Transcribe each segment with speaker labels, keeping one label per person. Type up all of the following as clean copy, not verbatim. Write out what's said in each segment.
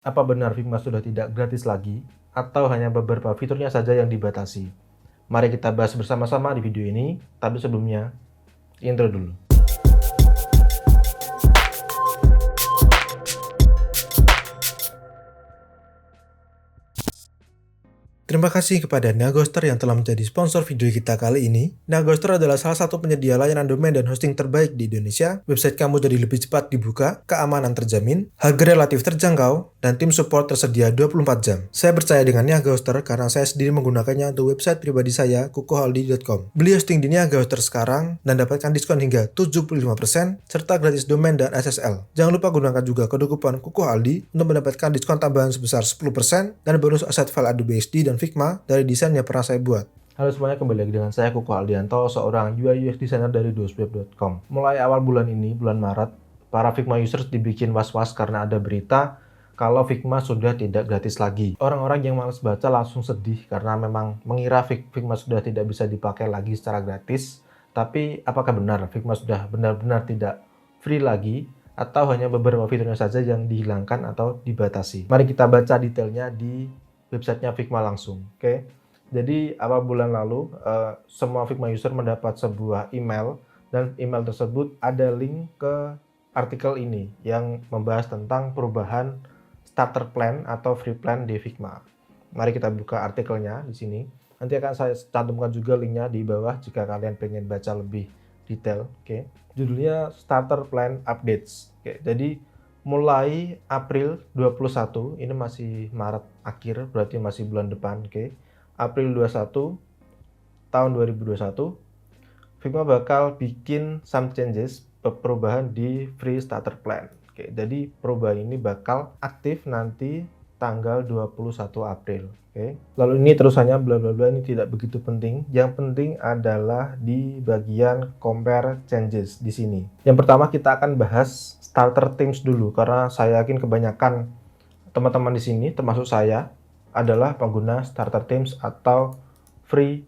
Speaker 1: Apa benar Figma sudah tidak gratis lagi, atau hanya beberapa fiturnya saja yang dibatasi? Mari kita bahas bersama-sama di video ini, tapi sebelumnya, intro dulu. Terima kasih kepada Nagoster yang telah menjadi sponsor video kita kali ini. Nagoster adalah salah satu penyedia layanan domain dan hosting terbaik di Indonesia. Website kamu jadi lebih cepat dibuka, keamanan terjamin, harga relatif terjangkau, dan tim support tersedia 24 jam. Saya percaya dengan Nagoster karena saya sendiri menggunakannya untuk website pribadi saya, kukuhaldi.com. Beli hosting di Nagoster sekarang dan dapatkan diskon hingga 75% serta gratis domain dan SSL. Jangan lupa gunakan juga kode kupon kukuhaldi untuk mendapatkan diskon tambahan sebesar 10% dan bonus aset file Adobe SD dan Figma dari desain yang pernah saya buat. Halo semuanya, kembali lagi dengan saya Kuku Aldianto, seorang UI UX designer dari dosweb.com. Mulai awal bulan ini, bulan Maret, para Figma users dibikin was-was karena ada berita kalau Figma sudah tidak gratis lagi. Orang-orang yang malas baca langsung sedih karena memang mengira Figma sudah tidak bisa dipakai lagi secara gratis. Tapi apakah benar Figma sudah benar-benar tidak free lagi, atau hanya beberapa fiturnya saja yang dihilangkan atau dibatasi? Mari kita baca detailnya di websitenya Figma langsung. Oke. Jadi awal bulan lalu semua Figma user mendapat sebuah email, dan email tersebut ada link ke artikel ini yang membahas tentang perubahan starter plan atau free plan di Figma. Mari kita buka artikelnya di sini. Nanti akan saya cantumkan juga linknya di bawah jika kalian pengen baca lebih detail. Oke. Judulnya Starter Plan Updates. Oke. Jadi mulai April 21, ini masih Maret akhir, berarti masih bulan depan. Oke. April 21 tahun 2021, Figma bakal bikin some changes, perubahan di free starter plan. Oke, jadi perubahan ini bakal aktif nanti tanggal 21 April. Oke. Lalu ini terusannya bla bla bla, ini tidak begitu penting. Yang penting adalah di bagian compare changes di sini. Yang pertama kita akan bahas starter themes dulu, karena saya yakin kebanyakan teman-teman di sini termasuk saya adalah pengguna starter themes atau free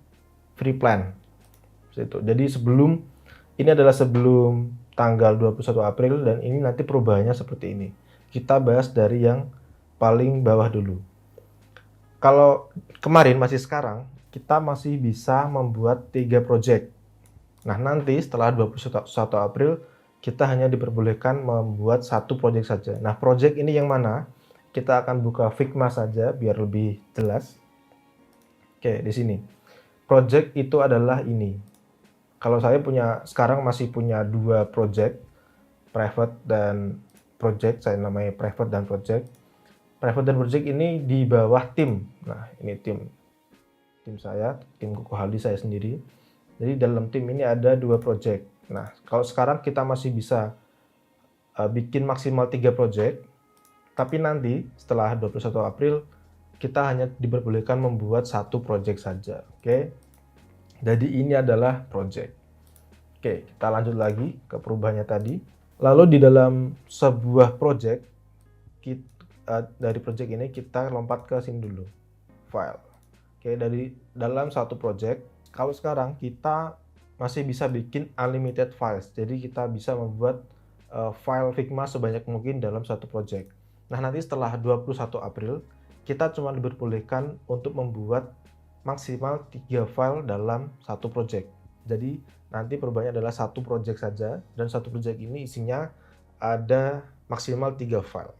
Speaker 1: plan. Jadi ini adalah sebelum tanggal 21 April, dan ini nanti perubahannya seperti ini. Kita bahas dari yang paling bawah dulu. Kalau kemarin masih sekarang, kita masih bisa membuat 3 project. Nah, nanti setelah 21 April, kita hanya diperbolehkan membuat 1 project saja. Nah, project ini yang mana? Kita akan buka Figma saja biar lebih jelas. Oke, di sini. Project itu adalah ini. Kalau saya sekarang masih punya 2 project, private dan project, saya namanya private dan project. Private dan project ini di bawah tim. Nah, ini tim saya, tim Kukuhaldi saya sendiri. Jadi dalam tim ini ada 2 project. Nah, kalau sekarang kita masih bisa bikin maksimal 3 project, tapi nanti setelah 21 April kita hanya diperbolehkan membuat 1 project saja. Oke. Jadi ini adalah project. Oke, kita lanjut lagi ke perubahannya tadi. Lalu di dalam sebuah project, dari project ini kita lompat ke sini dulu, file. Oke, dari dalam satu project, kalau sekarang kita masih bisa bikin unlimited files. Jadi kita bisa membuat file Figma sebanyak mungkin dalam satu project. Nah, nanti setelah 21 April, kita cuma diperbolehkan untuk membuat maksimal 3 file dalam satu project. Jadi nanti perubahannya adalah 1 project saja, dan 1 project ini isinya ada maksimal 3 file.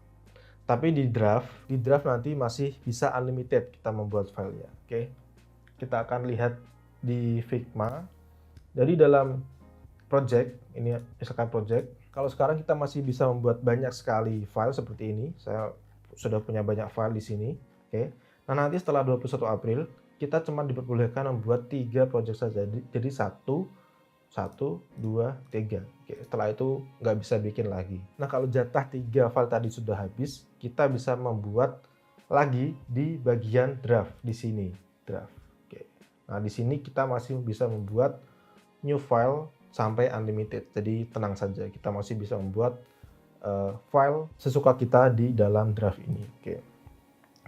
Speaker 1: Tapi di draft nanti masih bisa unlimited kita membuat filenya. Oke. Kita akan lihat di Figma. Jadi dalam project, ini misalkan project, kalau sekarang kita masih bisa membuat banyak sekali file seperti ini. Saya sudah punya banyak file di sini. Oke. Nah, nanti setelah 21 April, kita cuma diperbolehkan membuat 3 project saja. Jadi 1, 2, 3. Oke, setelah itu nggak bisa bikin lagi. Nah, kalau jatah 3 file tadi sudah habis, kita bisa membuat lagi di bagian draft di sini. Draft. Oke. Nah, di sini kita masih bisa membuat new file sampai unlimited. Jadi tenang saja, kita masih bisa membuat file sesuka kita di dalam draft ini. Oke.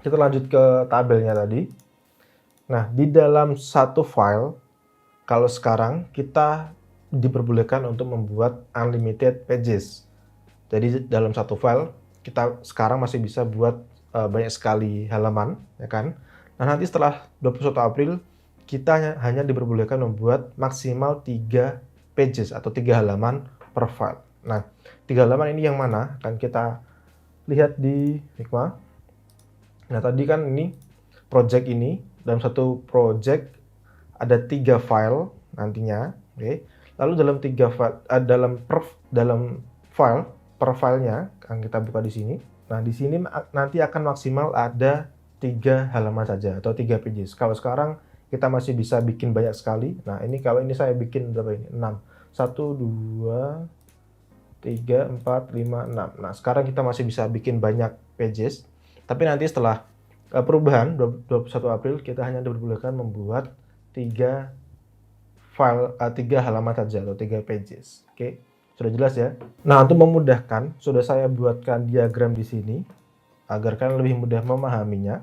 Speaker 1: Kita lanjut ke tabelnya tadi. Nah, di dalam satu file, kalau sekarang kita diperbolehkan untuk membuat unlimited pages. Jadi dalam satu file kita sekarang masih bisa buat banyak sekali halaman, ya kan. Nah, nanti setelah 21 April kita hanya diperbolehkan membuat maksimal 3 pages atau 3 halaman per file. Nah, 3 halaman ini yang mana? Akan kita lihat di Figma. Nah, tadi kan ini project ini, dalam satu project ada 3 file nantinya, oke. Lalu dalam 3 file, dalam file per filenya akan kita buka di sini. Nah, di sini nanti akan maksimal ada 3 halaman saja atau 3 pages. Kalau sekarang kita masih bisa bikin banyak sekali. Nah, ini kalau ini saya bikin berapa ini? 6. 1, 2, 3, 4, 5, 6. Nah, sekarang kita masih bisa bikin banyak pages. Tapi nanti setelah perubahan 21 April kita hanya diperbolehkan membuat 3 file, 3 halaman saja atau 3 pages. Oke. Sudah jelas ya? Nah, untuk memudahkan, sudah saya buatkan diagram di sini agar kalian lebih mudah memahaminya.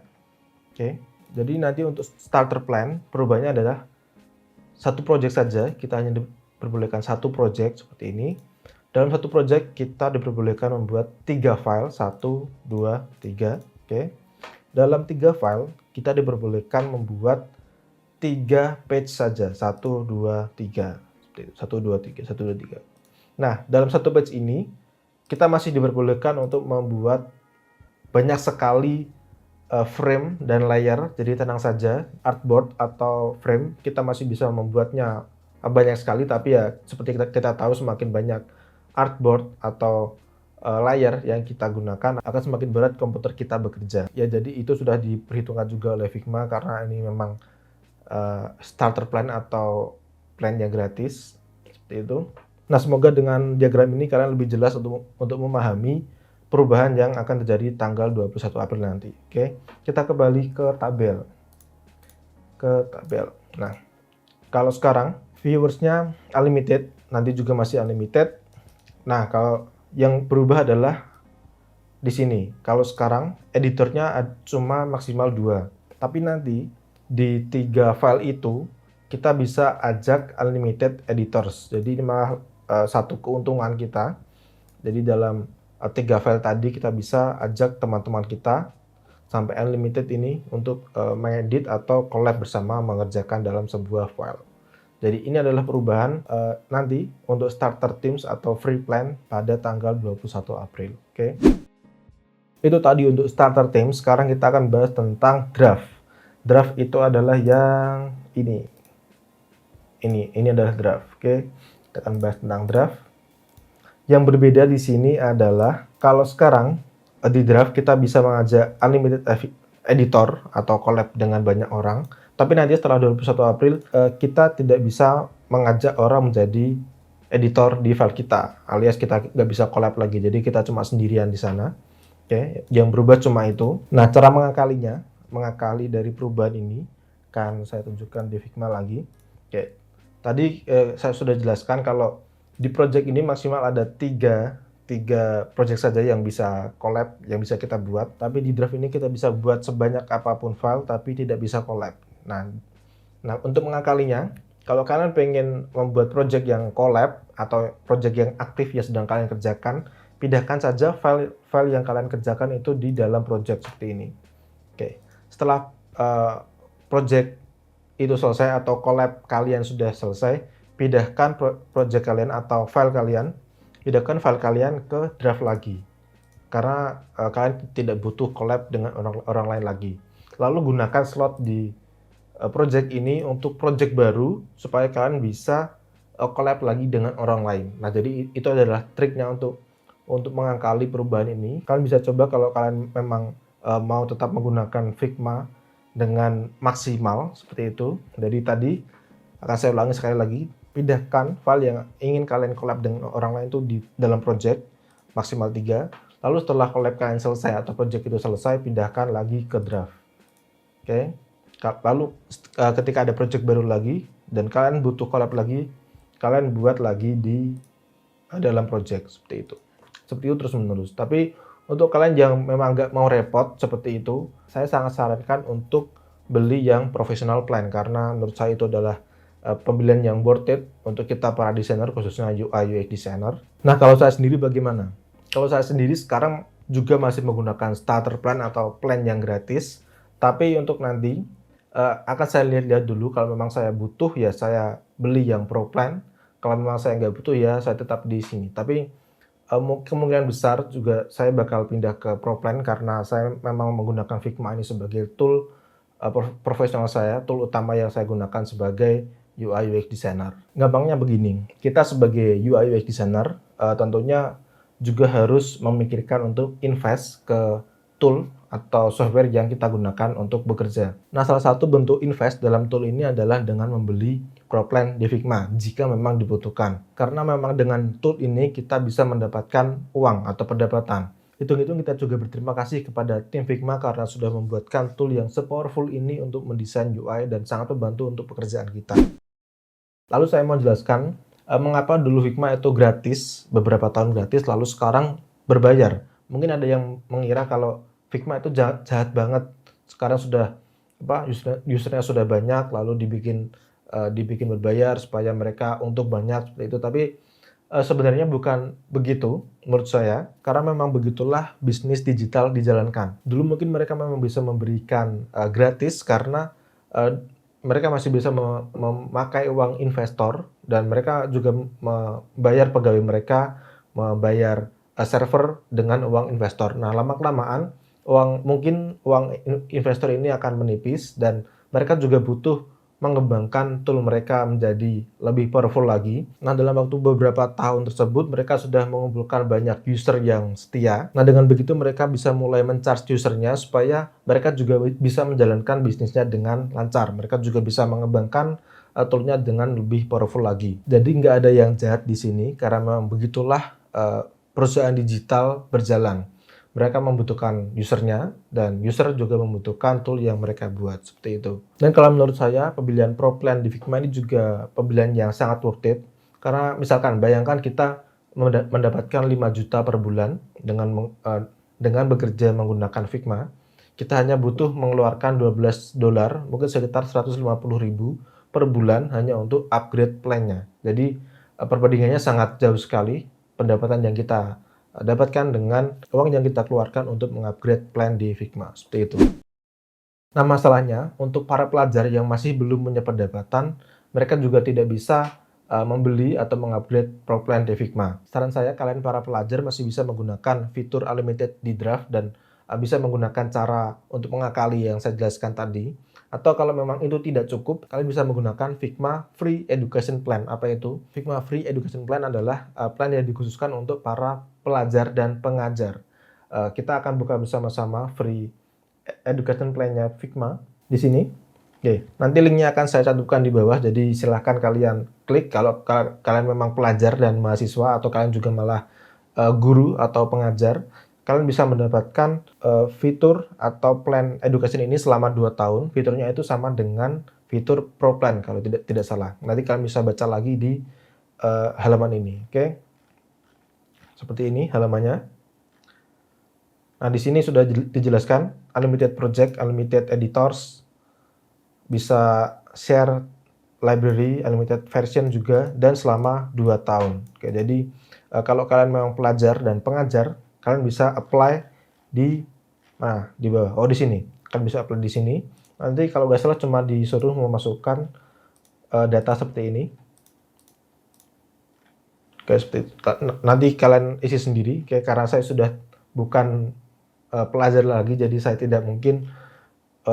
Speaker 1: Oke. Jadi nanti untuk starter plan, perubahannya adalah satu project saja, kita hanya diperbolehkan satu project seperti ini. Dalam satu project kita diperbolehkan membuat 3 file, 1, 2, 3. Oke. Dalam 3 file kita diperbolehkan membuat 3 page saja, 1, 2, 3. 1, 2, 3, 1, 2, 3. Nah, dalam satu page ini, kita masih diperbolehkan untuk membuat banyak sekali frame dan layer. Jadi tenang saja, artboard atau frame, kita masih bisa membuatnya banyak sekali. Tapi ya, seperti kita tahu, semakin banyak artboard atau layer yang kita gunakan, akan semakin berat komputer kita bekerja. Ya, jadi itu sudah diperhitungkan juga oleh Figma, karena ini memang starter plan atau plan yang gratis. Seperti itu. Nah, semoga dengan diagram ini kalian lebih jelas untuk memahami perubahan yang akan terjadi tanggal 21 April nanti. Oke, kita kembali ke tabel. Nah, kalau sekarang viewersnya unlimited, nanti juga masih unlimited. Nah, kalau yang berubah adalah di sini. Kalau sekarang editornya cuma maksimal 2. Tapi nanti di 3 file itu kita bisa ajak unlimited editors. Jadi ini malah satu keuntungan kita. Jadi dalam 3 file tadi kita bisa ajak teman-teman kita sampai unlimited ini untuk mengedit atau collab bersama mengerjakan dalam sebuah file. Jadi ini adalah perubahan nanti untuk starter themes atau free plan pada tanggal 21 April. Oke. Itu tadi untuk starter themes. Sekarang kita akan bahas tentang draft. Draft itu adalah yang ini. Ini adalah draft. Oke. Kita akan bahas tentang draft. Yang berbeda di sini adalah kalau sekarang di draft kita bisa mengajak unlimited editor atau collab dengan banyak orang. Tapi nanti setelah 21 April kita tidak bisa mengajak orang menjadi editor di file kita, alias kita nggak bisa collab lagi. Jadi kita cuma sendirian di sana. Oke, yang berubah cuma itu. Nah, cara mengakali dari perubahan ini kan saya tunjukkan di Figma lagi. Oke, tadi saya sudah jelaskan kalau di project ini maksimal ada 3 project saja yang bisa collab, yang bisa kita buat. Tapi di draft ini kita bisa buat sebanyak apapun file, tapi tidak bisa collab. Nah, untuk mengakalinya, kalau kalian pengen membuat project yang collab atau project yang aktif yang sedang kalian kerjakan, pindahkan saja file yang kalian kerjakan itu di dalam project seperti ini. Oke, setelah project itu selesai atau collab kalian sudah selesai, pindahkan project kalian atau pindahkan file kalian ke draft lagi. Karena kalian tidak butuh collab dengan orang lain lagi. Lalu gunakan slot di project ini untuk project baru supaya kalian bisa collab lagi dengan orang lain. Nah, jadi itu adalah triknya untuk mengakali perubahan ini. Kalian bisa coba kalau kalian memang mau tetap menggunakan Figma dengan maksimal seperti itu. Jadi tadi akan saya ulangi sekali lagi, pindahkan file yang ingin kalian collab dengan orang lain itu di dalam project maksimal 3. Lalu setelah collab kalian selesai atau project itu selesai, pindahkan lagi ke draft. Oke. Lalu ketika ada project baru lagi dan kalian butuh collab lagi, kalian buat lagi di dalam project seperti itu. Seperti itu terus menerus. Tapi untuk kalian yang memang nggak mau repot seperti itu, saya sangat sarankan untuk beli yang professional plan, karena menurut saya itu adalah pembelian yang worth it untuk kita para desainer, khususnya UI UX designer. Nah, kalau saya sendiri bagaimana? Kalau saya sendiri sekarang juga masih menggunakan starter plan atau plan yang gratis. Tapi untuk nanti akan saya lihat-lihat dulu, kalau memang saya butuh ya saya beli yang pro plan. Kalau memang saya nggak butuh ya saya tetap di sini. Tapi kemungkinan besar juga saya bakal pindah ke pro plan karena saya memang menggunakan Figma ini sebagai tool profesional saya, tool utama yang saya gunakan sebagai UI UX designer. Gampangnya begini, kita sebagai UI UX designer tentunya juga harus memikirkan untuk invest ke tool atau software yang kita gunakan untuk bekerja. Nah, salah satu bentuk invest dalam tool ini adalah dengan membeli pro plan di Figma jika memang dibutuhkan. Karena memang dengan tool ini kita bisa mendapatkan uang atau pendapatan. Hitung-hitung kita juga berterima kasih kepada tim Figma karena sudah membuatkan tool yang se-powerful ini untuk mendesain UI dan sangat membantu untuk pekerjaan kita. Lalu saya mau jelaskan mengapa dulu Figma itu gratis, beberapa tahun gratis, lalu sekarang berbayar. Mungkin ada yang mengira kalau Figma itu jahat banget. Sekarang sudah usernya sudah banyak, lalu dibikin berbayar supaya mereka untuk banyak seperti itu. Tapi sebenarnya bukan begitu menurut saya, karena memang begitulah bisnis digital dijalankan. Dulu mungkin mereka memang bisa memberikan gratis karena mereka masih bisa memakai uang investor dan mereka juga membayar pegawai mereka, membayar server dengan uang investor. Nah, lama-kelamaan mungkin uang investor ini akan menipis dan mereka juga butuh mengembangkan tool mereka menjadi lebih powerful lagi. Nah, dalam waktu beberapa tahun tersebut, mereka sudah mengumpulkan banyak user yang setia. Nah, dengan begitu mereka bisa mulai men-charge usernya supaya mereka juga bisa menjalankan bisnisnya dengan lancar. Mereka juga bisa mengembangkan toolnya dengan lebih powerful lagi. Jadi nggak ada yang jahat di sini, karena memang begitulah perusahaan digital berjalan. Mereka membutuhkan usernya dan user juga membutuhkan tool yang mereka buat seperti itu. Dan kalau menurut saya pembelian pro plan di Figma ini juga pembelian yang sangat worth it karena misalkan bayangkan kita mendapatkan 5 juta per bulan dengan bekerja menggunakan Figma, kita hanya butuh mengeluarkan $12, mungkin sekitar 150.000 per bulan hanya untuk upgrade plan-nya. Jadi perbandingannya sangat jauh sekali pendapatan yang kita dapatkan dengan uang yang kita keluarkan untuk mengupgrade plan di Figma, seperti itu. Nah, masalahnya untuk para pelajar yang masih belum punya pendapatan, mereka juga tidak bisa membeli atau mengupgrade pro plan di Figma. Saran saya, kalian para pelajar masih bisa menggunakan fitur unlimited di draft dan bisa menggunakan cara untuk mengakali yang saya jelaskan tadi. Atau kalau memang itu tidak cukup, kalian bisa menggunakan Figma Free Education Plan. Apa itu? Figma Free Education Plan adalah plan yang dikhususkan untuk para pelajar dan pengajar. Kita akan buka bersama-sama Free Education Plan-nya Figma di sini. Oke, nanti linknya akan saya cantumkan di bawah, jadi silahkan kalian klik kalau kalian memang pelajar dan mahasiswa atau kalian juga malah guru atau pengajar. Kalian bisa mendapatkan fitur atau plan education ini selama 2 tahun. Fiturnya itu sama dengan fitur pro plan kalau tidak salah. Nanti kalian bisa baca lagi di halaman ini. Oke. Seperti ini halamannya. Nah, di sini sudah dijelaskan unlimited project, unlimited editors, bisa share library, unlimited version juga, dan selama 2 tahun. Oke, jadi kalau kalian memang pelajar dan pengajar, kalian bisa apply di bawah. Oh, di sini. Kalian bisa apply di sini. Nanti kalau nggak salah cuma disuruh memasukkan data seperti ini. Oke, seperti itu. Nanti kalian isi sendiri. Oke, karena saya sudah bukan pelajar lagi, jadi saya tidak mungkin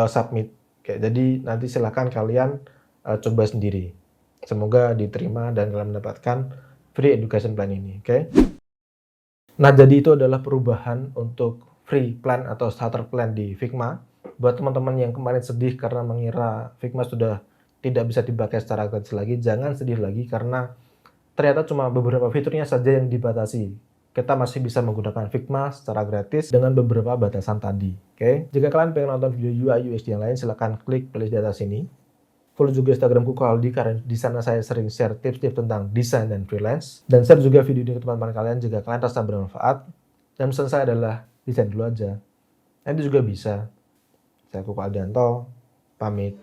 Speaker 1: submit. Oke, jadi nanti silakan kalian coba sendiri. Semoga diterima dan kalian mendapatkan free education plan ini. Oke. Nah, jadi itu adalah perubahan untuk free plan atau starter plan di Figma. Buat teman-teman yang kemarin sedih karena mengira Figma sudah tidak bisa dipakai secara gratis lagi, jangan sedih lagi karena ternyata cuma beberapa fiturnya saja yang dibatasi. Kita masih bisa menggunakan Figma secara gratis dengan beberapa batasan tadi. Oke. Jika kalian pengen nonton video UI UX yang lain, silahkan klik playlist di atas sini. Follow juga Instagramku Aldi karena di sana saya sering share tips-tips tentang desain dan freelance. Dan share juga video ini ke teman-teman kalian jika kalian rasa bermanfaat. Dan pesan saya adalah desain dulu aja. Nanti juga bisa. Saya Kuku Aldianto, pamit.